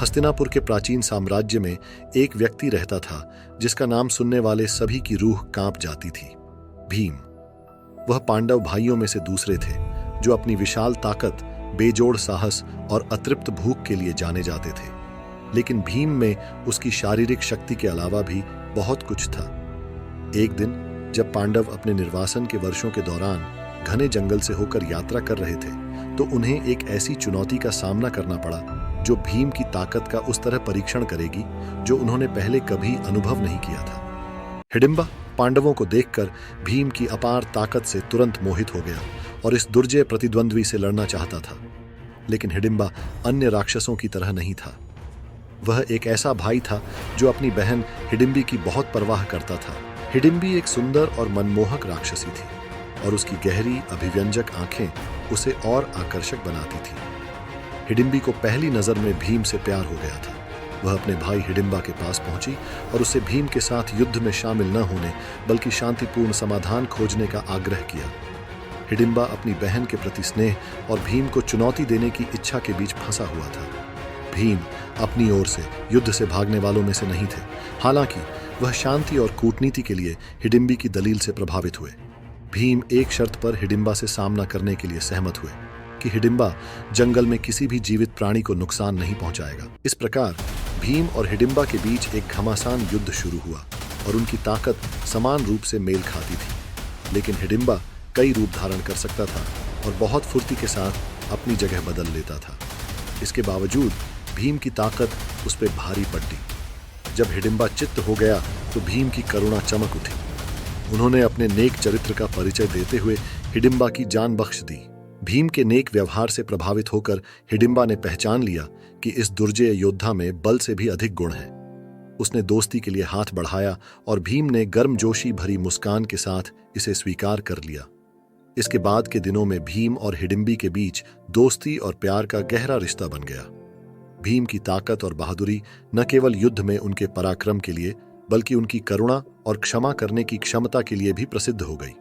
हस्तिनापुर के प्राचीन साम्राज्य में एक व्यक्ति रहता था जिसका नाम सुनने वाले सभी की रूह कांप जाती थी, भीम। वह पांडव भाइयों में से दूसरे थे जो अपनी विशाल ताकत, बेजोड़ साहस और अतृप्त भूख के लिए जाने जाते थे। लेकिन भीम में उसकी शारीरिक शक्ति के अलावा भी बहुत कुछ था। एक दिन जब पांडव अपने निर्वासन के वर्षों के दौरान घने जंगल से होकर यात्रा कर रहे थे तो उन्हें एक ऐसी चुनौती का सामना करना पड़ा जो भीम की ताकत का उस तरह परीक्षण करेगी जो उन्होंने पहले कभी अनुभव नहीं किया था। हिडिंबा पांडवों को देखकर भीम की अपार ताकत से तुरंत मोहित हो गया और इस दुर्जय प्रतिद्वंद्वी से लड़ना चाहता था। लेकिन हिडिंबा अन्य राक्षसों की तरह नहीं था। वह एक ऐसा भाई था जो अपनी बहन हिडिंबी की बहुत परवाह करता था। हिडिंबी एक सुंदर और मनमोहक राक्षसी थी और उसकी गहरी अभिव्यंजक आंखें उसे और आकर्षक बनाती थी। हिडिंबी को पहली नजर में भीम से प्यार हो गया था। वह अपने भाई हिडिंबा के पास पहुंची और उससे भीम के साथ युद्ध में शामिल न होने बल्कि शांतिपूर्ण समाधान खोजने का आग्रह किया। हिडिंबा अपनी बहन के प्रति स्नेह और भीम को चुनौती देने की इच्छा के बीच फंसा हुआ था। भीम अपनी ओर से युद्ध से भागने वालों में से नहीं थे। हालांकि वह शांति और कूटनीति के लिए हिडिंबी की दलील से प्रभावित हुए। भीम एक शर्त पर हिडिंबा से सामना करने के लिए सहमत हुए कि हिडिंबा जंगल में किसी भी जीवित प्राणी को नुकसान नहीं पहुंचाएगा। इस प्रकार भीम और हिडिंबा के बीच एक घमासान युद्ध शुरू हुआ और उनकी ताकत समान रूप से मेल खाती थी। लेकिन हिडिंबा कई रूप धारण कर सकता था और बहुत फुर्ती के साथ अपनी जगह बदल लेता था। इसके बावजूद भीम की ताकत उस पर भारी पड़ी। जब हिडिंबा चित्त हो गया तो भीम की करुणा चमक उठी। उन्होंने अपने नेक चरित्र का परिचय देते हुए हिडिंबा की जान बख्श दी। भीम के नेक व्यवहार से प्रभावित होकर हिडिंबा ने पहचान लिया कि इस दुर्जय योद्धा में बल से भी अधिक गुण है। उसने दोस्ती के लिए हाथ बढ़ाया और भीम ने गर्मजोशी भरी मुस्कान के साथ इसे स्वीकार कर लिया। इसके बाद के दिनों में भीम और हिडिंबी के बीच दोस्ती और प्यार का गहरा रिश्ता बन गया। भीम की ताकत और बहादुरी न केवल युद्ध में उनके पराक्रम के लिए बल्कि उनकी करुणा और क्षमा करने की क्षमता के लिए भी प्रसिद्ध हो गई।